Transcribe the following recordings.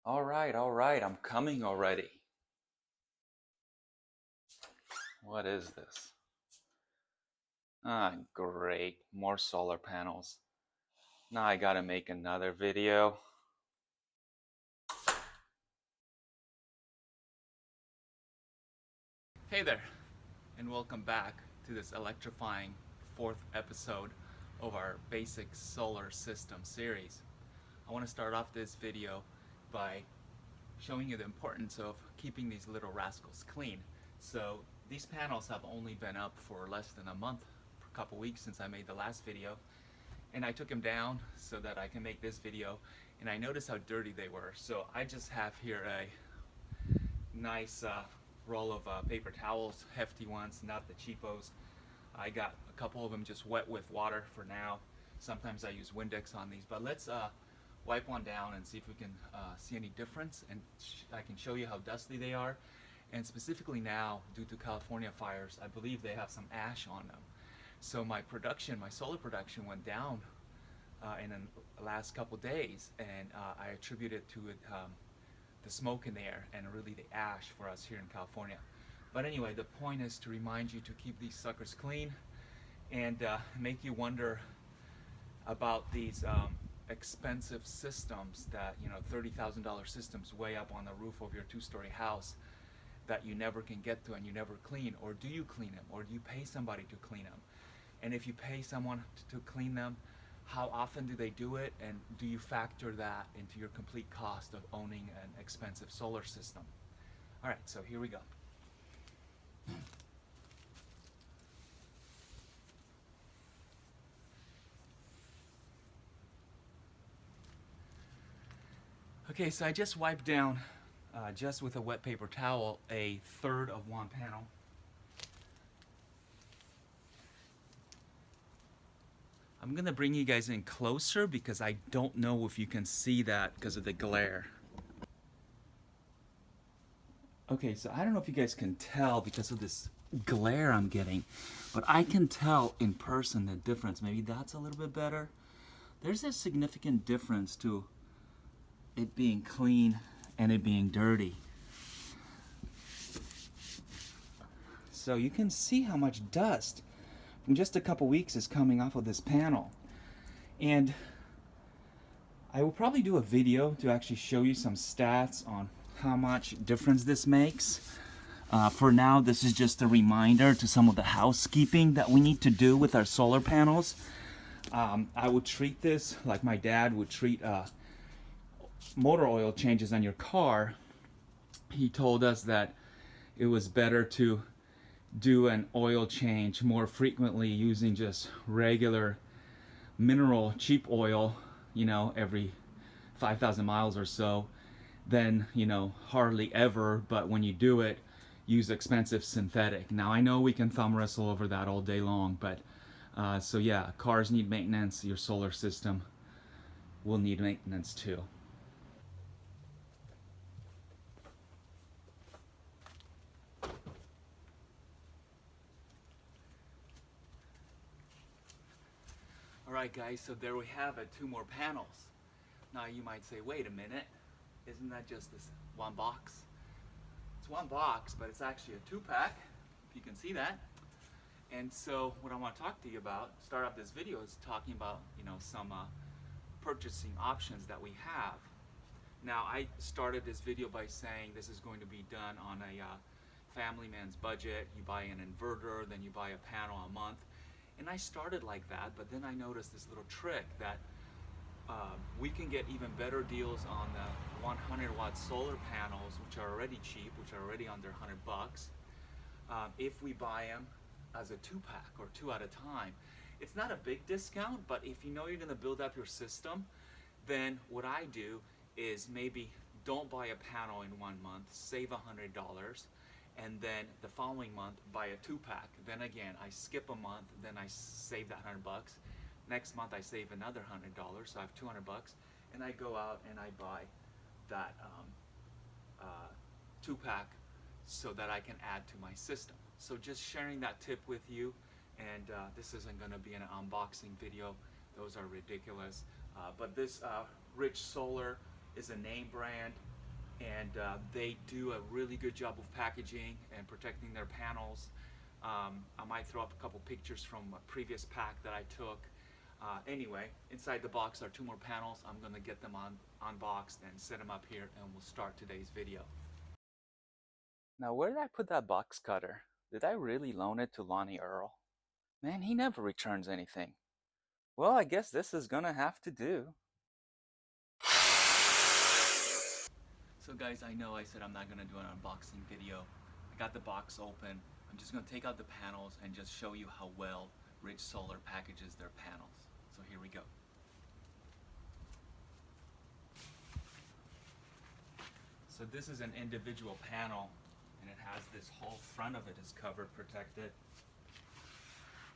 All right, I'm coming already. What is this? Ah, great, more solar panels. Now I gotta make another video. Hey there, and welcome back to this electrifying fourth episode of our basic solar system series. I want to start off this video by showing you the importance of keeping these little rascals clean. So these panels have only been up for less than a month, a couple weeks since I made the last video, and I took them down so that I can make this video, and I noticed how dirty they were. So I just have here a nice roll of paper towels, hefty ones, not the cheapos. I got a couple of them just wet with water for now. Sometimes I use Windex on these, but let's wipe one down and see if we can see any difference, and I can show you how dusty they are. And specifically now, due to California fires, I believe they have some ash on them. So my solar production went down in the last couple days, and I attribute it to the smoke in the air and really the ash for us here in California. But anyway, the point is to remind you to keep these suckers clean and make you wonder about these expensive systems that, $30,000 systems way up on the roof of your two-story house that you never can get to and you never clean. Or do you clean them, or do you pay somebody to clean them? And if you pay someone to clean them, how often do they do it, and do you factor that into your complete cost of owning an expensive solar system? All right, so here we go. Okay, so I just wiped down, just with a wet paper towel, a third of one panel. I'm gonna bring you guys in closer because I don't know if you can see that because of the glare. Okay, so I don't know if you guys can tell because of this glare I'm getting, but I can tell in person the difference. Maybe that's a little bit better. There's a significant difference to it being clean and it being dirty. So you can see how much dust from just a couple weeks is coming off of this panel. And I will probably do a video to actually show you some stats on how much difference this makes. For now, this is just a reminder to some of the housekeeping that we need to do with our solar panels. I would treat this like my dad would treat motor oil changes on your car. He told us that it was better to do an oil change more frequently using just regular mineral cheap oil, every 5,000 miles or so, than, hardly ever, but when you do it, use expensive synthetic. Now I know we can thumb wrestle over that all day long, but so yeah, cars need maintenance. Your solar system will need maintenance too. Alright guys, so there we have it, two more panels. Now you might say, wait a minute, isn't that just this one box? It's one box, but it's actually a two-pack, if you can see that. And so what I want to talk to you about, start off this video, is talking about, some purchasing options that we have. Now I started this video by saying this is going to be done on a family man's budget. You buy an inverter, then you buy a panel a month. And I started like that, but then I noticed this little trick that we can get even better deals on the 100-watt solar panels, which are already cheap, which are already under 100 bucks, if we buy them as a two-pack or two at a time. It's not a big discount, but if you know you're going to build up your system, then what I do is maybe don't buy a panel in 1 month, save $100, and then the following month buy a two-pack. Then again, I skip a month, then I save that 100 bucks. Next month I save another $100, so I have 200 bucks, and I go out and I buy that two-pack so that I can add to my system. So just sharing that tip with you, and this isn't going to be an unboxing video. Those are ridiculous. But this Rich Solar is a name brand. and they do a really good job of packaging and protecting their panels. I might throw up a couple pictures from a previous pack that I took. Anyway, inside the box are 2 more panels. I'm going to get them unboxed and set them up here, and we'll start today's video. Now, where did I put that box cutter? Did I really loan it to Lonnie Earl? Man, he never returns anything. Well, I guess this is gonna have to do. So guys, I know I said I'm not gonna do an unboxing video. I got the box open. I'm just gonna take out the panels and just show you how well Ridge Solar packages their panels. So here we go. So this is an individual panel, and it has this whole front of it is covered, protected.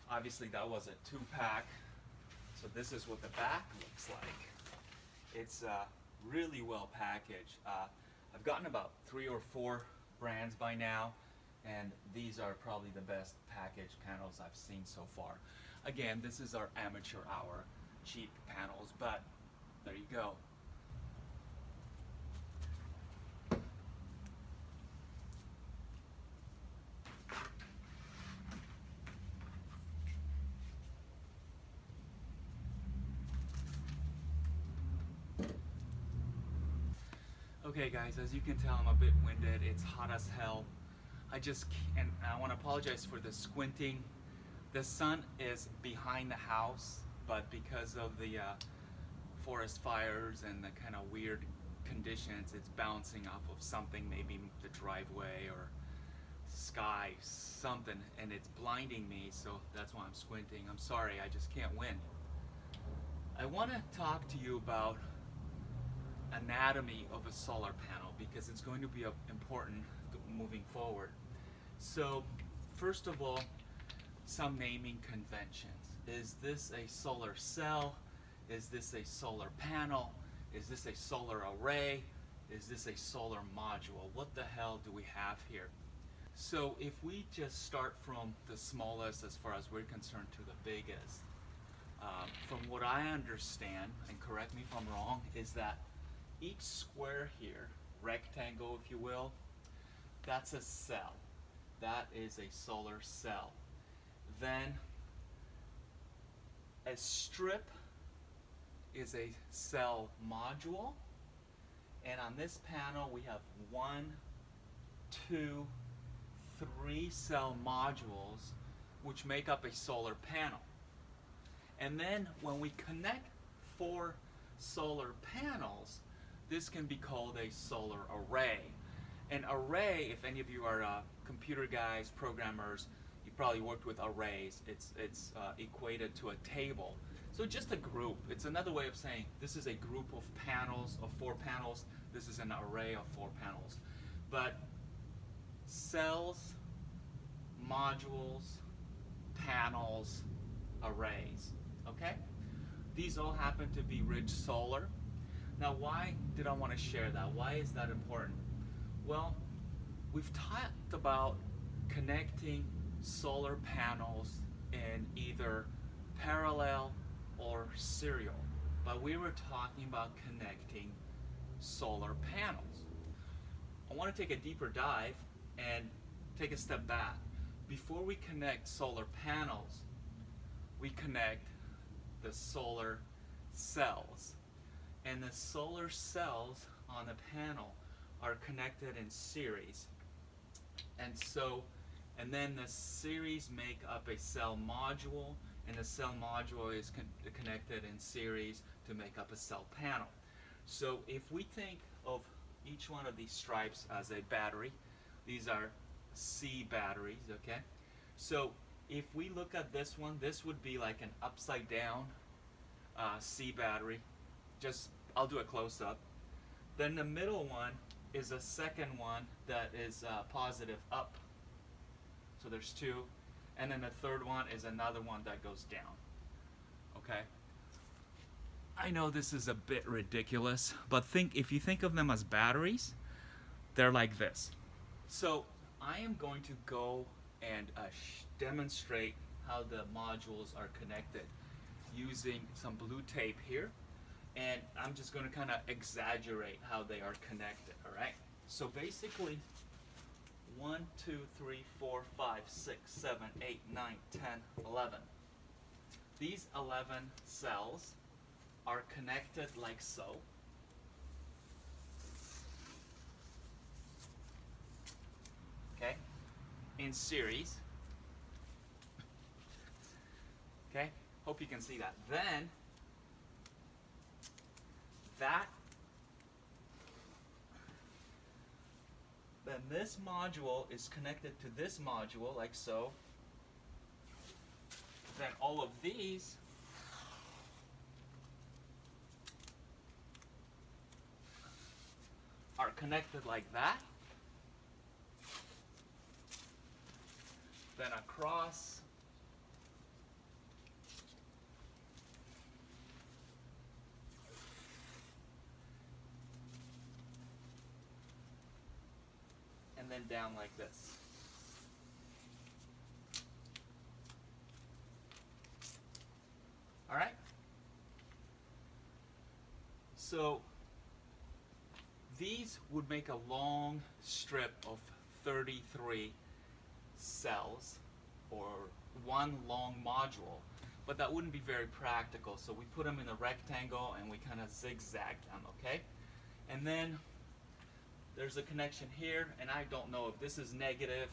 Obviously that was a 2-pack. So this is what the back looks like. It's really well packaged. I've gotten about 3 or 4 brands by now, and these are probably the best packaged panels I've seen so far. Again, this is our amateur hour cheap panels, but there you go. Okay guys, as you can tell, I'm a bit winded. It's hot as hell. I want to apologize for the squinting. The sun is behind the house, but because of the forest fires and the kind of weird conditions, it's bouncing off of something, maybe the driveway or sky, something, and it's blinding me, so that's why I'm squinting. I'm sorry, I just can't win. I want to talk to you about anatomy of a solar panel because it's going to be important moving forward. So first of all, some naming conventions. Is this a solar cell? Is this a solar panel? Is this a solar array? Is this a solar module? What the hell do we have here? So if we just start from the smallest as far as we're concerned to the biggest, from what I understand, and correct me if I'm wrong, is that each square here, rectangle if you will, that's a cell. That is a solar cell. Then a strip is a cell module, and on this panel we have 1, 2, 3 cell modules which make up a solar panel. And then when we connect 4 solar panels, this can be called a solar array. An array, if any of you are computer guys, programmers, you probably worked with arrays. It's equated to a table. So just a group. It's another way of saying this is a group of panels, of 4 panels. This is an array of 4 panels. But cells, modules, panels, arrays, okay? These all happen to be Ridge Solar. Now, why did I want to share that? Why is that important? Well, we've talked about connecting solar panels in either parallel or serial, but we were talking about connecting solar panels. I want to take a deeper dive and take a step back. Before we connect solar panels, we connect the solar cells. And the solar cells on the panel are connected in series. And then the series make up a cell module, and the cell module is connected in series to make up a cell panel. So if we think of each one of these stripes as a battery, these are C batteries, okay? So if we look at this one, this would be like an upside down C battery. I'll do a close-up. Then the middle one is a second one that is positive up. So there's 2. And then the third one is another one that goes down. Okay? I know this is a bit ridiculous, but if you think of them as batteries, they're like this. So I am going to go and demonstrate how the modules are connected using some blue tape here. And I'm just going to kind of exaggerate how they are connected, all right? So basically, 1, 2, 3, 4, 5, 6, 7, 8, 9, 10, 11. These 11 cells are connected like so. Okay? In series. Okay? Hope you can see that. Then this module is connected to this module like so. Then all of these are connected like that. Then across. And then down like this. All right? So these would make a long strip of 33 cells, or one long module, but that wouldn't be very practical, so we put them in a rectangle and we kind of zigzag them, okay? And then there's a connection here, and I don't know if this is negative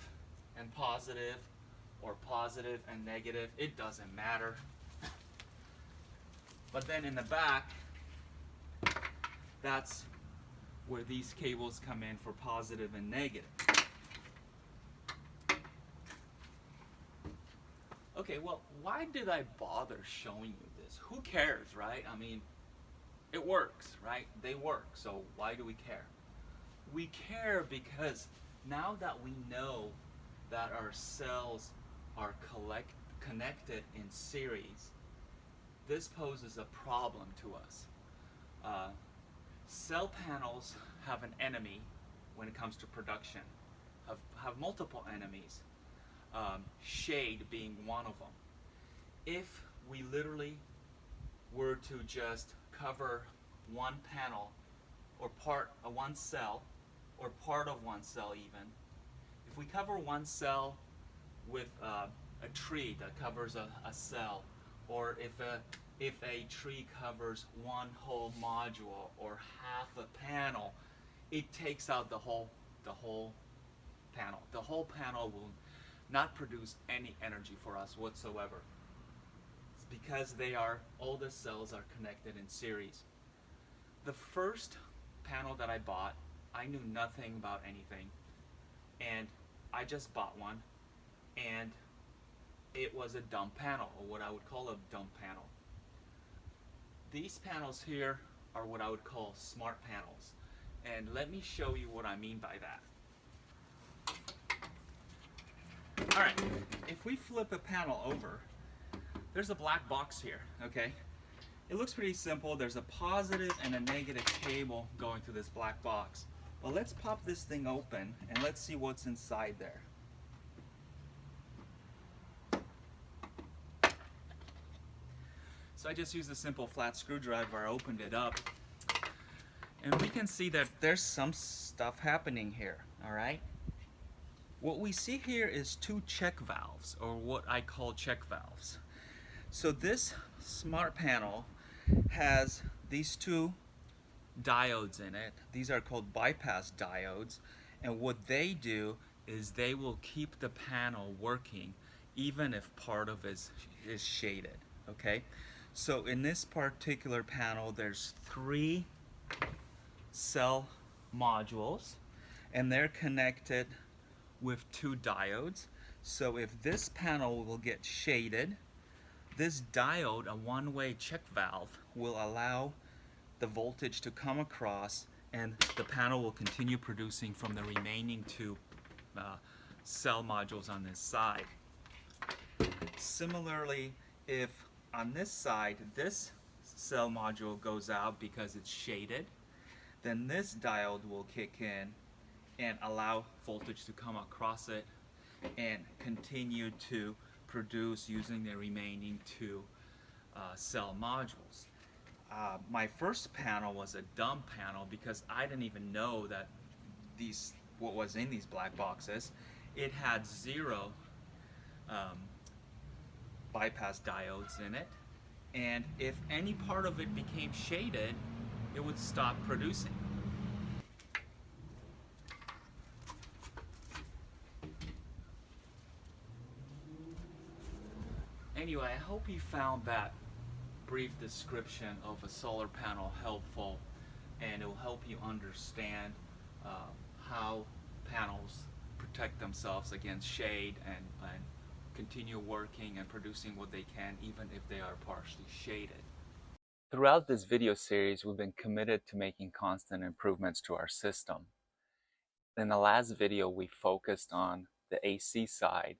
and positive or positive and negative. It doesn't matter. But then in the back, that's where these cables come in for positive and negative. Okay, well, why did I bother showing you this? Who cares, right? I mean, it works, right? They work, so why do we care? We care because now that we know that our cells are connected in series, this poses a problem to us. Cell panels have an enemy when it comes to production, have multiple enemies, shade being one of them. If we literally were to just cover one panel or part of one cell, or part of one cell even, if we cover one cell with a tree that covers a cell, or if a tree covers one whole module or half a panel, it takes out the whole panel. The whole panel will not produce any energy for us whatsoever. It's because all the cells are connected in series. The first panel that I bought, I knew nothing about anything, and I just bought one, and it was a dumb panel, or what I would call a dumb panel. These panels here are what I would call smart panels, and let me show you what I mean by that. Alright, if we flip a panel over, there's a black box here, okay? It looks pretty simple. There's a positive and a negative cable going through this black box. Well, let's pop this thing open and let's see what's inside there. So I just used a simple flat screwdriver. I opened it up, and we can see that there's some stuff happening here, all right? What we see here is two check valves, or what I call check valves. So this smart panel has these two diodes in it. These are called bypass diodes, and what they do is they will keep the panel working even if part of it is shaded, okay? So in this particular panel, there's 3 cell modules, and they're connected with 2 diodes. So if this panel will get shaded, this diode, a one-way check valve, will allow the voltage to come across, and the panel will continue producing from the remaining 2 cell modules on this side. Similarly, if on this side this cell module goes out because it's shaded, then this diode will kick in and allow voltage to come across it and continue to produce using the remaining 2 cell modules. My first panel was a dumb panel because I didn't even know that what was in these black boxes. It had zero um, bypass diodes in it, and if any part of it became shaded, it would stop producing. Anyway, I hope you found that brief description of a solar panel helpful, and it will help you understand uh, how panels protect themselves against shade and continue working and producing what they can even if they are partially shaded. Throughout this video series, we've been committed to making constant improvements to our system. In the last video, we focused on the AC side.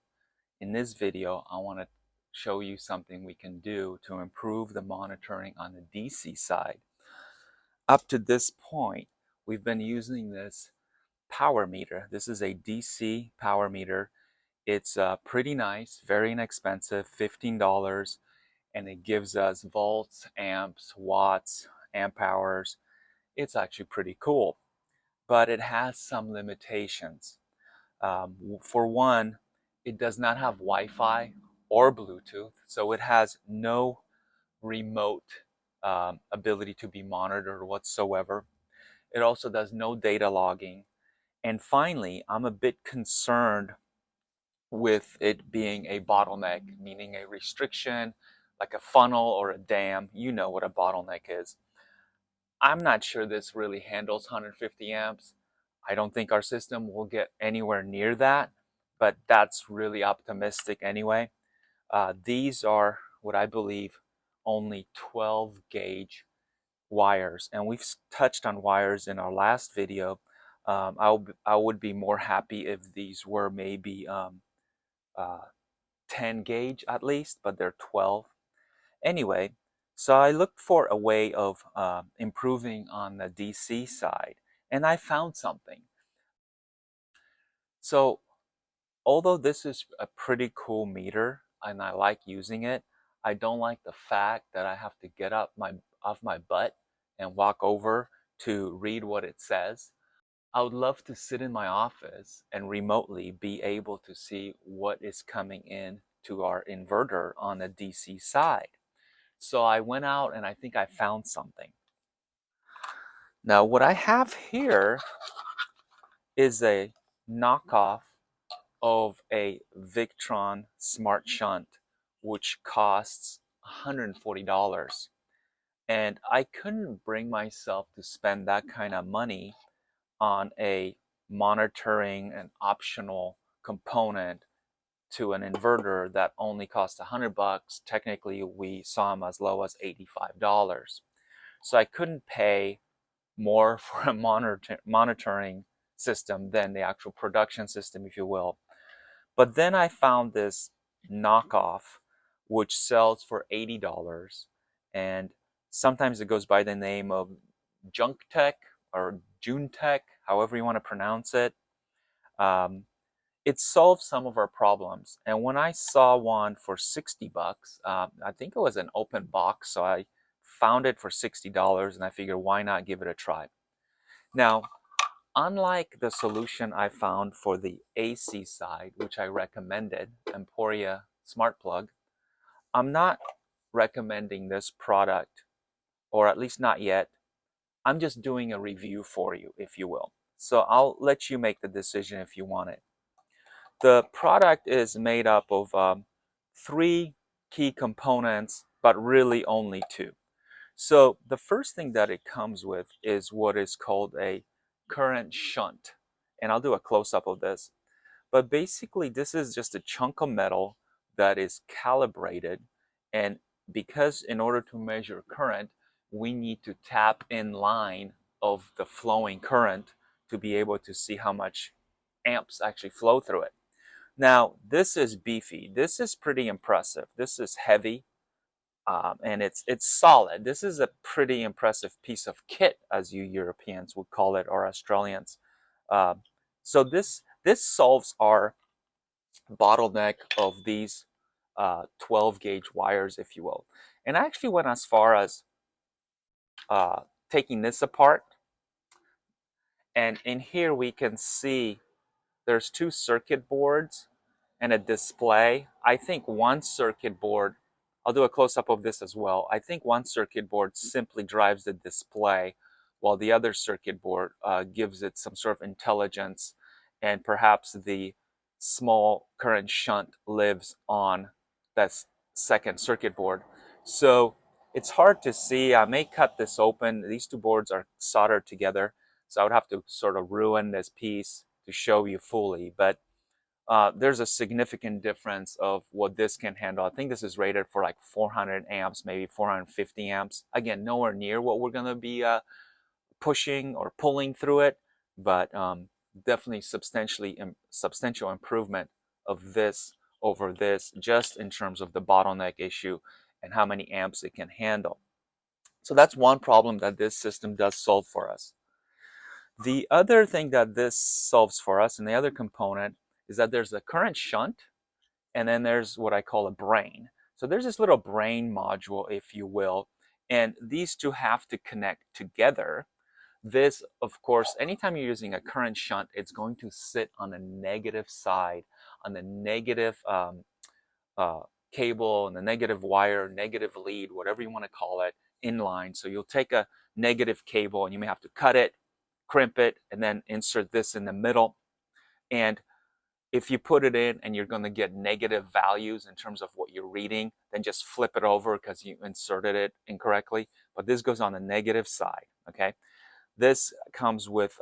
In this video, I want to show you something we can do to improve the monitoring on the DC side. Up to this point, we've been using this power meter. This is a DC power meter. It's pretty nice, very inexpensive, $15, and it gives us volts, amps, watts, amp hours. It's actually pretty cool, but it has some limitations. For one, it does not have Wi-Fi or Bluetooth, so it has no remote ability to be monitored whatsoever. It also does no data logging. And finally, I'm a bit concerned with it being a bottleneck, meaning a restriction, like a funnel or a dam. You know what a bottleneck is. I'm not sure this really handles 150 amps. I don't think our system will get anywhere near that, but that's really optimistic anyway. These are what I believe only 12 gauge wires, and we've touched on wires in our last video. I would be more happy if these were maybe uh, 10 gauge at least, but they're 12. Anyway, so I looked for a way of improving on the DC side, and I found something. So although this is a pretty cool meter and I like using it, I don't like the fact that I have to get up off my butt and walk over to read what it says. I would love to sit in my office and remotely be able to see what is coming in to our inverter on the DC side. So I went out and I think I found something. Now what I have here is a knockoff of a Victron Smart Shunt, which costs $140. And I couldn't bring myself to spend that kind of money on a monitoring and optional component to an inverter that only costs $100. Technically, we saw them as low as $85. So I couldn't pay more for a monitoring system than the actual production system, if you will. But then I found this knockoff, which sells for $80, and sometimes it goes by the name of Junk Tech or June Tech, however you want to pronounce it. Um, it solves some of our problems. And when I saw one for $60, I think it was an open box, so I found it for $60, and I figured why not give it a try. Now, unlike the solution I found for the AC side, which I recommended, Emporia Smart Plug, I'm not recommending this product, or at least not yet. I'm just doing a review for you, if you will. So I'll let you make the decision if you want it. The product is made up of 3 key components, but really only 2. So the first thing that it comes with is what is called a current shunt. And I'll do a close-up of this. But basically, this is just a chunk of metal that is calibrated. And because in order to measure current, we need to tap in line of the flowing current to be able to see how much amps actually flow through it. Now, this is beefy. This is pretty impressive. This is heavy. And it's solid. This is a pretty impressive piece of kit, as you Europeans would call it, or Australians. So this solves our bottleneck of these 12 gauge wires, if you will. And I actually went as far as uh, taking this apart. And in here we can see there's two circuit boards and a display. I think one circuit board, I'll do a close-up of this as well. I think one circuit board simply drives the display while the other circuit board gives it some sort of intelligence, and perhaps the small current shunt lives on that second circuit board. So it's hard to see. I may cut this open. These two boards are soldered together, so I would have to sort of ruin this piece to show you fully, but there's a significant difference of what this can handle. I think this is rated for like 400 amps, maybe 450 amps. Again, nowhere near what we're going to be pushing or pulling through it, but definitely substantial improvement of this over this, just in terms of the bottleneck issue and how many amps it can handle. So that's one problem that this system does solve for us. The other thing that this solves for us, and the other component, is that there's a current shunt, and then there's what I call a brain. So there's this little brain module, if you will, and these two have to connect together. This, of course, anytime you're using a current shunt, it's going to sit on the negative side, on the negative uh, cable, and the negative wire, negative lead, whatever you want to call it, in line. So you'll take a negative cable and you may have to cut it, crimp it, and then insert this in the middle. And if you put it in and you're going to get negative values in terms of what you're reading, then just flip it over because you inserted it incorrectly. But this goes on the negative side, okay? This comes with,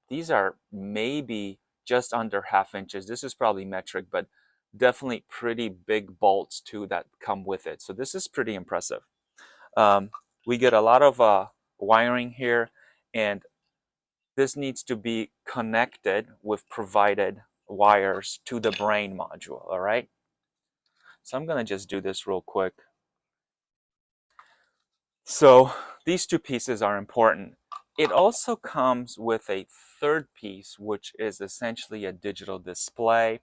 these are maybe just under 1/2 inches. This is probably metric, but definitely pretty big bolts too that come with it. So this is pretty impressive. We get a lot of wiring here, and this needs to be connected with provided wires to the brain module, all right? So I'm going to just do this real quick. So these two pieces are important. It also comes with a third piece, which is essentially a digital display.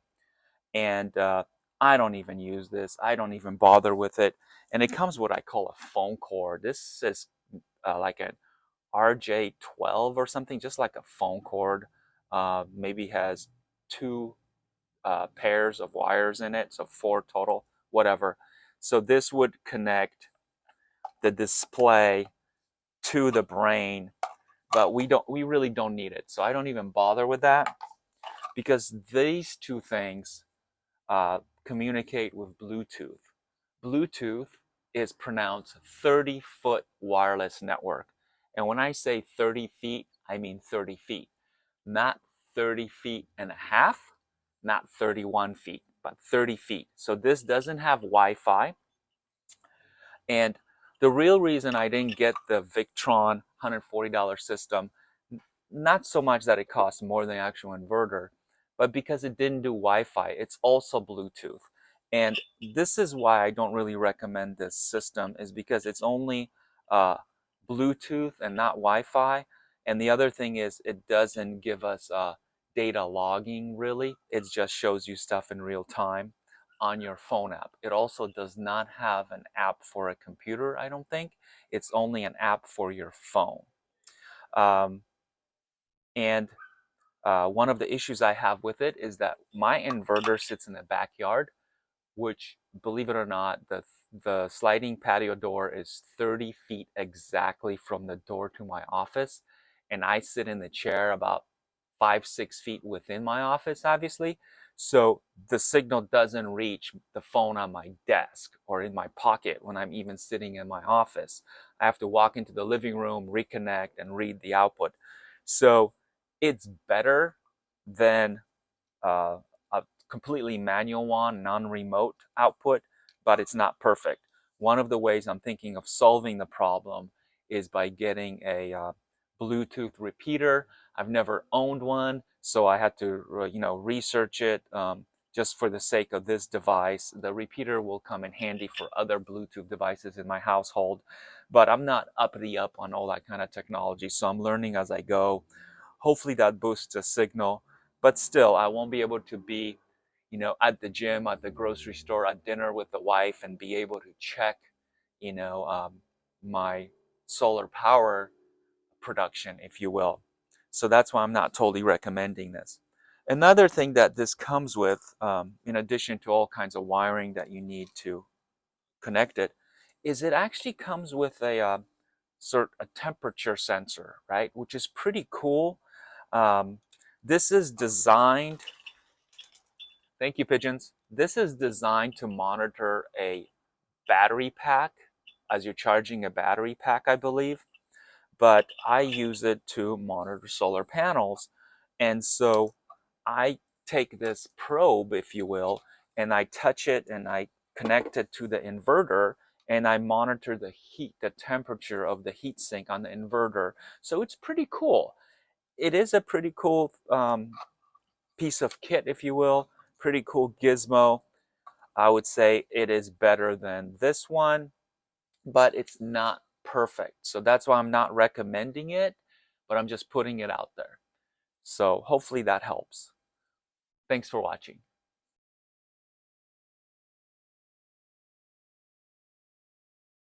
And I don't even use this. I don't even bother with it. And it comes with what I call a phone cord. This is like an RJ12 or something, just like a phone cord. Maybe has two pairs of wires in it, so 4 total, whatever. So this would connect the display to the brain, but we really don't need it. So I don't even bother with that, because these two things communicate with Bluetooth. Bluetooth is pronounced 30-foot wireless network. And when I say 30 feet, I mean 30 feet. Not 30 feet and a half, not 31 feet, but 30 feet. So this doesn't have Wi-Fi. And the real reason I didn't get the Victron $140 system, not so much that it costs more than the actual inverter, but because it didn't do Wi-Fi. It's also Bluetooth. And this is why I don't really recommend this system, is because it's only Bluetooth and not Wi-Fi. And the other thing is it doesn't give us data logging, really. It just shows you stuff in real time on your phone app. It also does not have an app for a computer, I don't think. It's only an app for your phone. And one of the issues I have with it is that my inverter sits in the backyard, which, believe it or not, the sliding patio door is 30 feet exactly from the door to my office. And I sit in the chair about 5-6 feet within my office, obviously. So the signal doesn't reach the phone on my desk or in my pocket when I'm even sitting in my office. I have to walk into the living room, reconnect, and read the output. So it's better than a completely manual one, non-remote output, but it's not perfect. One of the ways I'm thinking of solving the problem is by getting a Bluetooth repeater. I've never owned one, so I had to research it just for the sake of this device. The repeater will come in handy for other Bluetooth devices in my household, but I'm not uppity up on all that kind of technology, so I'm learning as I go. Hopefully that boosts the signal, but still I won't be able to be at the gym, at the grocery store, at dinner with the wife, and be able to check my solar power production, if you will. So that's why I'm not totally recommending this. Another thing that this comes with, in addition to all kinds of wiring that you need to connect it, is it actually comes with a temperature sensor, right? Which is pretty cool. Um, this is designed, thank you, pigeons. This is designed to monitor a battery pack as you're charging a battery pack, I believe. But I use it to monitor solar panels. And so I take this probe, if you will, and I touch it and I connect it to the inverter and I monitor the heat, the temperature of the heat sink on the inverter. So it's pretty cool. It is a pretty cool piece of kit, if you will, pretty cool gizmo. I would say it is better than this one, but it's not perfect. So that's why I'm not recommending it, but I'm just putting it out there. So hopefully that helps. Thanks for watching.